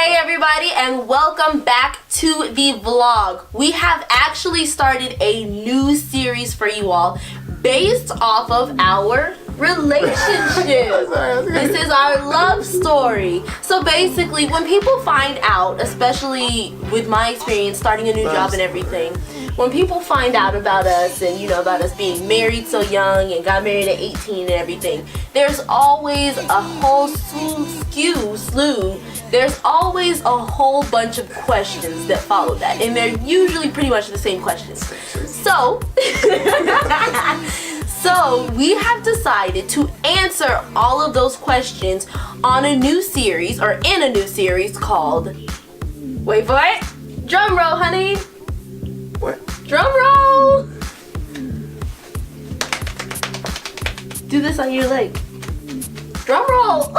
Hey everybody, and welcome back to the vlog. We have actually started a new series for you all based off of our relationship. This is our love story. So basically, when people find out, especially with my experience starting a new job and everything, when people find out about us and about us being married so young and got married at 18 and everything, there's always a whole there's always a whole bunch of questions that follow that, and they're usually pretty much the same questions. So we have decided to answer all of those questions on a new series, or in a new series called, wait for it, drum roll, honey. What? Drum roll. Do this on your leg. Drum roll.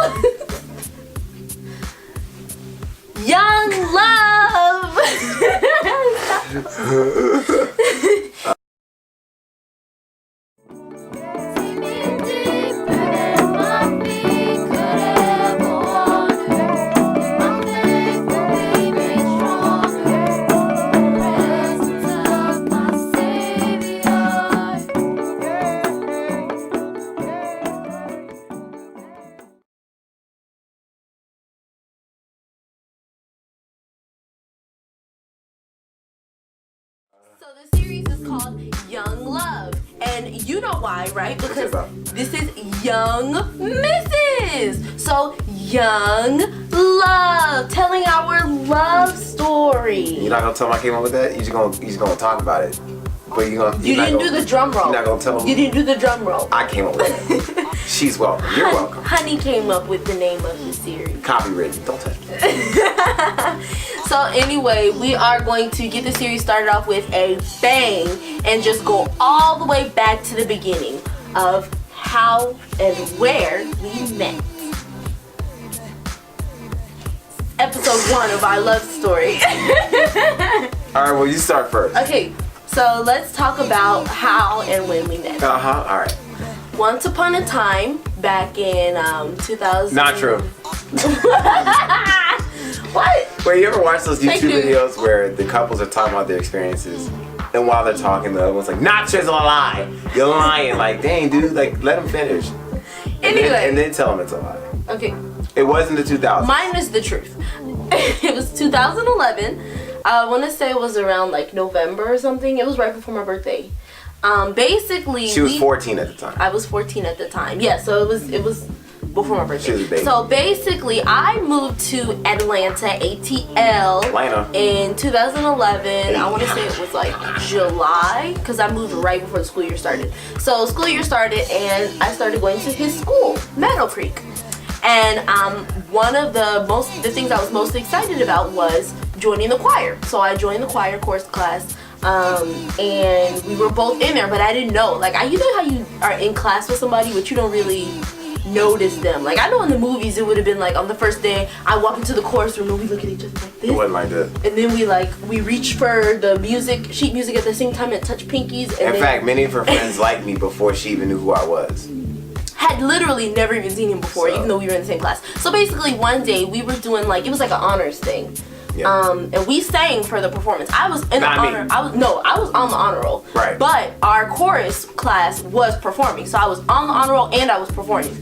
Young love. So the series is called Young Love, and you know why, right? Because this is Young Mrs. So Young Love, telling our love story. You're not gonna tell me I came up with that. You're just gonna talk about it, but you didn't do the drum roll. You're not gonna tell me. You didn't do the drum roll. I came up with it. She's welcome. You're welcome. Honey came up with the name of the series. Copywritten. Don't touch me. So anyway, we are going to get the series started off with a bang and just go all the way back to the beginning of how and where we met. Episode 1 of our love story. Alright, well you start first. Okay, so let's talk about how and when we met. Alright. Once upon a time, back in 2000. Not true. What? Wait, you ever watch those YouTube videos where the couples are talking about their experiences, and while they're talking, the other one's like, "Not true, it's a lie. You're lying." Like, dang, dude, like let them finish. Anyway, and then tell them it's a lie. Okay. It wasn't the 2000s. Mine is the truth. It was 2011. I want to say it was around like November or something. It was right before my birthday. Basically, she was 14 at the time. I was 14 at the time. Yeah, so it was before my birthday. She was a baby. So basically, I moved to Atlanta, ATL, in 2011. I want to say it was like July, because I moved right before the school year started. So school year started, and I started going to his school, Meadow Creek. And one of the things I was most excited about was joining the choir. So I joined the choir course class. And we were both in there, but I didn't know. Like, you know how you are in class with somebody, but you don't really notice them. Like, I know in the movies it would have been like on the first day, I walk into the chorus room and we look at each other like this. It wasn't like that. And then we reach for the sheet music at the same time and touch pinkies. And in fact, many of her friends liked me before she even knew who I was. Had literally never even seen him before, even though we were in the same class. So basically, one day we were doing it was like an honors thing. Yeah. And we sang for the performance. I was in I was on the honor roll. Right. But our chorus class was performing, so I was on the honor roll and I was performing.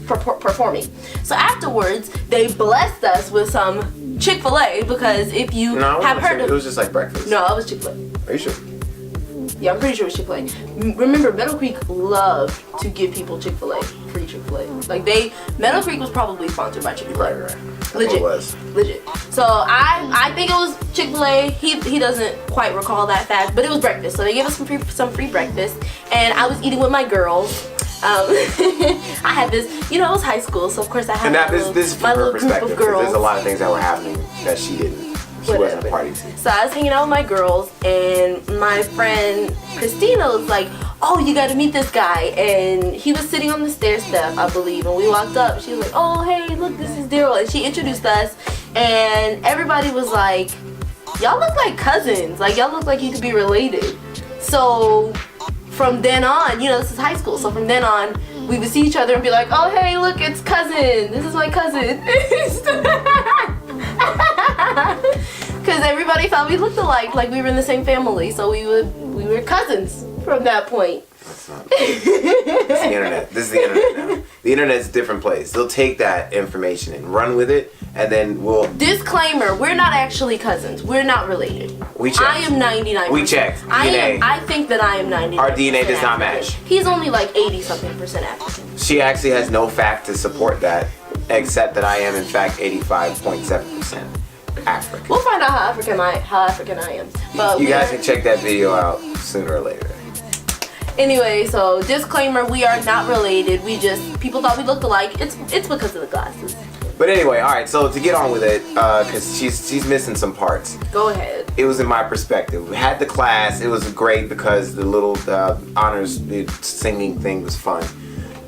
So afterwards, they blessed us with some Chick-fil-A, because if you have heard of it was just like breakfast. No, it was Chick-fil-A. Are you sure? Yeah, I'm pretty sure it was Chick-fil-A. Remember, Meadow Creek loved to give people Chick-fil-A, free Chick-fil-A. Like Meadow Creek was probably sponsored by Chick-fil-A. Right. Legit. Legit. So I think it was Chick-fil-A. He doesn't quite recall that fact, but it was breakfast. So they gave us some free breakfast, and I was eating with my girls. I had this, it was high school, so of course I had my little group of girls. There's a lot of things that were happening that she didn't. She wasn't a party to. So I was hanging out with my girls, and my friend Christina was like, "Oh, you got to meet this guy," and he was sitting on the stair step, I believe. And we walked up. She was like, "Oh, hey, look, this is Darrell," and she introduced us, and everybody was like, "Y'all look like cousins. Like y'all look like you could be related." So from then on, this is high school. So from then on, we would see each other and be like, "Oh, hey, look, it's cousin. This is my cousin." thought we looked alike, like we were in the same family. So we were cousins from that point. That's not. It's the internet. This is the internet now. The internet's a different place. They'll take that information and run with it, and then we'll. Disclaimer: we're not actually cousins. We're not related. We checked. I am 99%. We checked. DNA. I think that I am 99%. Our DNA does not match. He's only like 80-something% African. She actually has no fact to support that, except that I am in fact 85.7% African. We'll find out how African I am. But you guys can check that video out sooner or later. Anyway, so disclaimer: we are not related. People thought we looked alike. It's because of the glasses. But anyway, all right. So to get on with it, because she's missing some parts. Go ahead. It was in my perspective. We had the class. It was great because the little honors the singing thing was fun.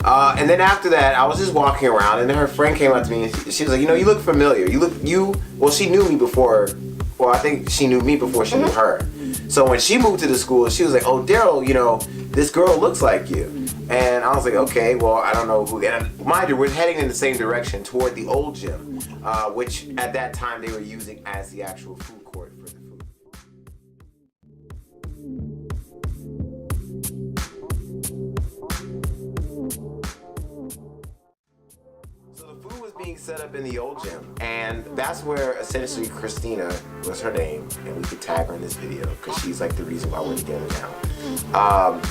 And then after that, I was just walking around, and then her friend came up to me, and she was like, you look familiar. Well, she knew me before. Well, I think she knew me before she knew her. So when she moved to the school, she was like, oh, Darrell, this girl looks like you. And I was like, okay, well, I don't know who. And mind you, we're heading in the same direction toward the old gym, which at that time they were using as the actual food court for the food. So the food was being set up in the old gym, and that's where essentially Christina was her name, and we could tag her in this video because she's like the reason why we're together now.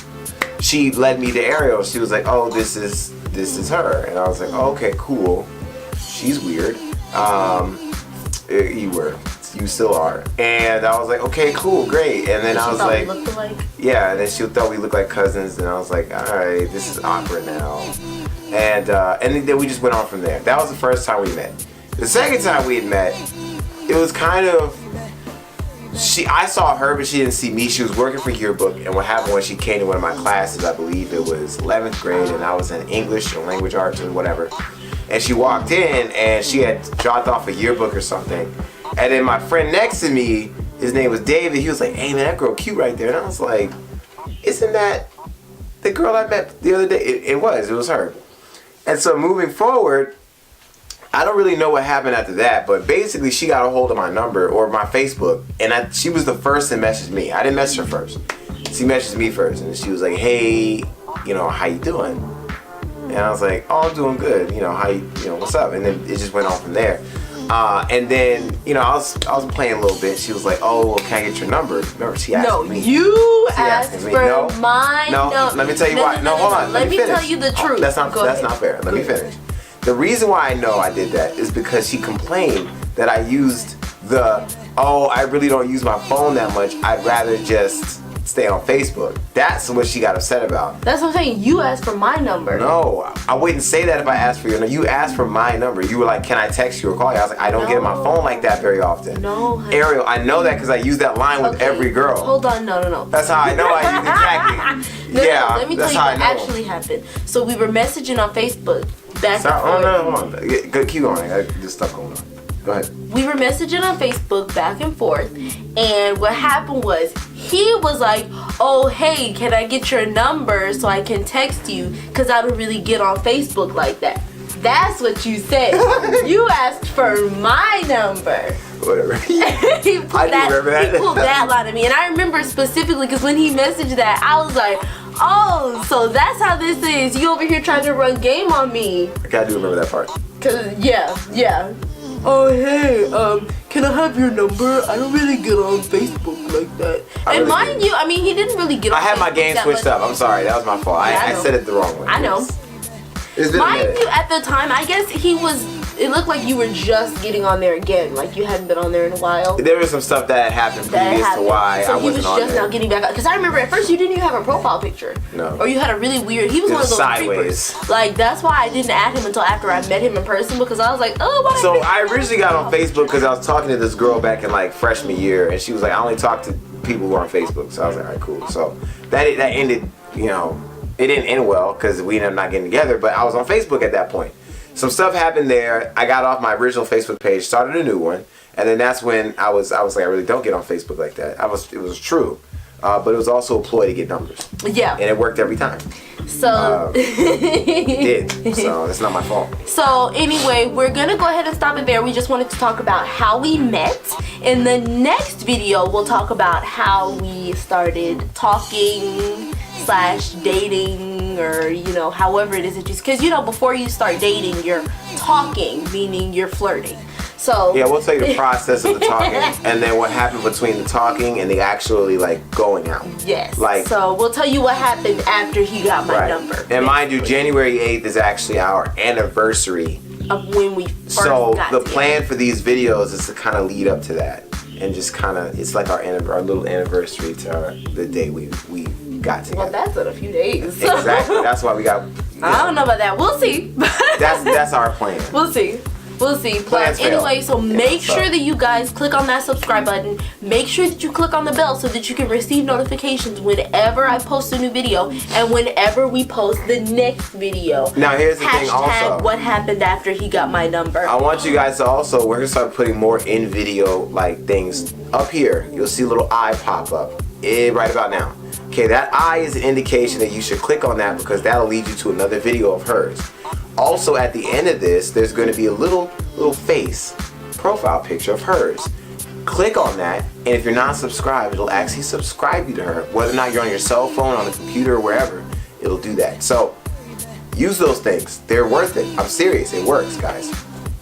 She led me to Ariel. She was like, oh, this is her. And I was like, oh, okay, cool. She's weird. You were. You still are. And I was like, okay, cool, great. And then I was like, we looked alike? Yeah, and then she thought we looked like cousins. And I was like, all right, this is awkward now. And then we just went on from there. That was the first time we met. The second time we had met, it was kind of, I saw her, but she didn't see me. She was working for Yearbook, and what happened was she came to one of my classes, I believe it was 11th grade, and I was in English or language arts or whatever. And she walked in, and she had dropped off a yearbook or something. And then my friend next to me, his name was David, he was like, hey man, that girl cute right there. And I was like, isn't that the girl I met the other day? It was her. And so moving forward, I don't really know what happened after that, but basically she got a hold of my number or my Facebook, and she was the first to message me. I didn't message her first. She messaged me first, and she was like, hey, how you doing? And I was like, oh, I'm doing good. What's up? And then it just went on from there. And then, I was playing a little bit. She was like, oh, well, can I get your number? Remember, she asked me. You asked for my number. No, let me tell you why. No, hold on. Let me tell you the truth. That's not fair. Let me finish. The reason why I know I did that is because she complained that I used I really don't use my phone that much. I'd rather just stay on Facebook. That's what she got upset about. That's what I'm saying. You asked for my number. No, I wouldn't say that if I asked for your number. You asked for my number. You were like, can I text you or call you? I was like, I don't get on my phone like that very often. No, honey. Ariel, I know that because I use that line with every girl. Hold on, no. That's how I know I use exactly. No, let me tell you what actually happened. So we were messaging on Facebook back and forth. Hold on. Keep going. I just stuck going on. Go ahead. We were messaging on Facebook back and forth, and what happened was he was like, oh, hey, can I get your number so I can text you? Because I don't really get on Facebook like that. That's what you said. You asked for my number. Whatever. He pulled that line of me. And I remember specifically because when he messaged that, I was like, oh, so that's how this is. You over here trying to run game on me. Okay, I do remember that part. Cause yeah. Oh, hey, can I have your number? I don't really get on Facebook like that. And mind you, he didn't really get on Facebook. I had my game switched up. I'm sorry. That was my fault. I said it the wrong way. I know. Mind you, at the time, I guess it looked like you were just getting on there again. Like you hadn't been on there in a while. There was some stuff that happened previous to why I wasn't on there. So he was just now getting back on. Because I remember at first you didn't even have a profile picture. No. Or you had a really weird, he was one of those sideways. creepers. Like that's why I didn't add him until after I met him in person because I was like, oh, what? So I originally got on Facebook because I was talking to this girl back in like freshman year, and she was like, I only talk to people who are on Facebook. So I was like, all right, cool. So that ended, it didn't end well because we ended up not getting together, but I was on Facebook at that point. Some stuff happened there. I got off my original Facebook page, started a new one, and then that's when I was like, I really don't get on Facebook like that. It was true. but it was also a ploy to get numbers. Yeah. And it worked every time. So it did. So it's not my fault. So anyway, we're gonna go ahead and stop it there. We just wanted to talk about how we met. In the next video, we'll talk about how we started talking / dating, or you know, however it is that you, because you know, before you start dating, you're talking, meaning you're flirting. So yeah, we'll tell you the process of the talking, and then what happened between the talking and the actually like going out. Yes. Like, so we'll tell you what happened after he got my number. And mind you, January 8th is actually our anniversary of when we first got the together. plan for these videos is to kind of lead up to that, and just kind of, it's like our little anniversary to the day we got together. Well, that's in a few days. Exactly. That's why we got. I don't know about that. We'll see. That's our plan. We'll see. We'll see. Plans But anyway, fail. so make sure that you guys click on that subscribe button. Make sure that you click on the bell so that you can receive notifications whenever I post a new video and whenever we post the next video. Now here's the thing Hashtag also. what happened after he got my number. I want you guys to also, we're gonna start putting more in video like things up here. You'll see a little eye pop up right about now. Okay, that eye is an indication that you should click on that because that'll lead you to another video of hers. Also, at the end of this, there's going to be a little face profile picture of hers. Click on that, and if you're not subscribed, it'll actually subscribe you to her. Whether or not you're on your cell phone, on the computer, or wherever, it'll do that. So use those things. They're worth it. I'm serious. It works, guys.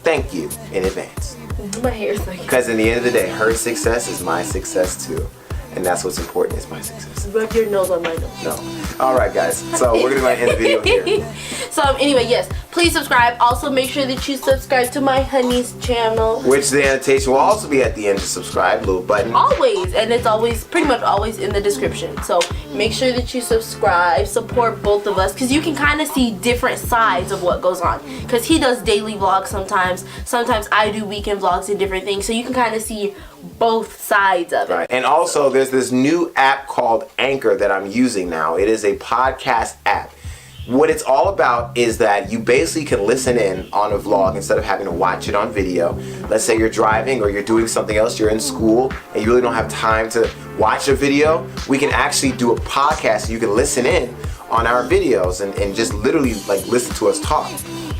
Thank you in advance. My hair's like. Because in the end of the day, her success is my success too. And that's what's important, is my success. Rub your nose on my nose. No. Alright guys, so we're going to end the video here. So anyway, yes, please subscribe. Also make sure that you subscribe to my honey's channel. Which the annotation will also be at the end to subscribe, little button. Always, and it's always, pretty much always in the description. So make sure that you subscribe, support both of us, because you can kind of see different sides of what goes on. Because he does daily vlogs sometimes I do weekend vlogs and different things, so you can kind of see both sides of it. Right. And also there's this new app called Anchor that I'm using now. It is a podcast app. What it's all about is that you basically can listen in on a vlog instead of having to watch it on video. Let's say you're driving or you're doing something else, you're in school and you really don't have time to watch a video. We can actually do a podcast so you can listen in on our videos and just literally like listen to us talk.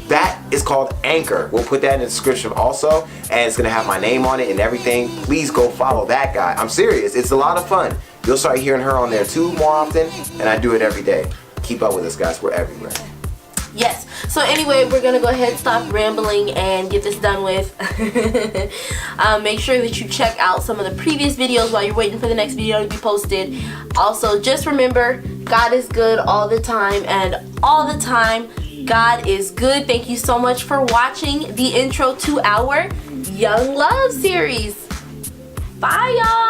That is called Anchor. We'll put that in the description also, and it's gonna have my name on it and everything. Please go follow that guy. I'm serious, it's a lot of fun. You'll start hearing her on there too more often, and I do it every day. Keep up with us, guys, we're everywhere. Yes, so anyway, we're gonna go ahead, stop rambling, and get this done with. Make sure that you check out some of the previous videos while you're waiting for the next video to be posted. Also, just remember, God is good all the time, and all the time, God is good. Thank you so much for watching the intro to our Young Love series. Bye, y'all.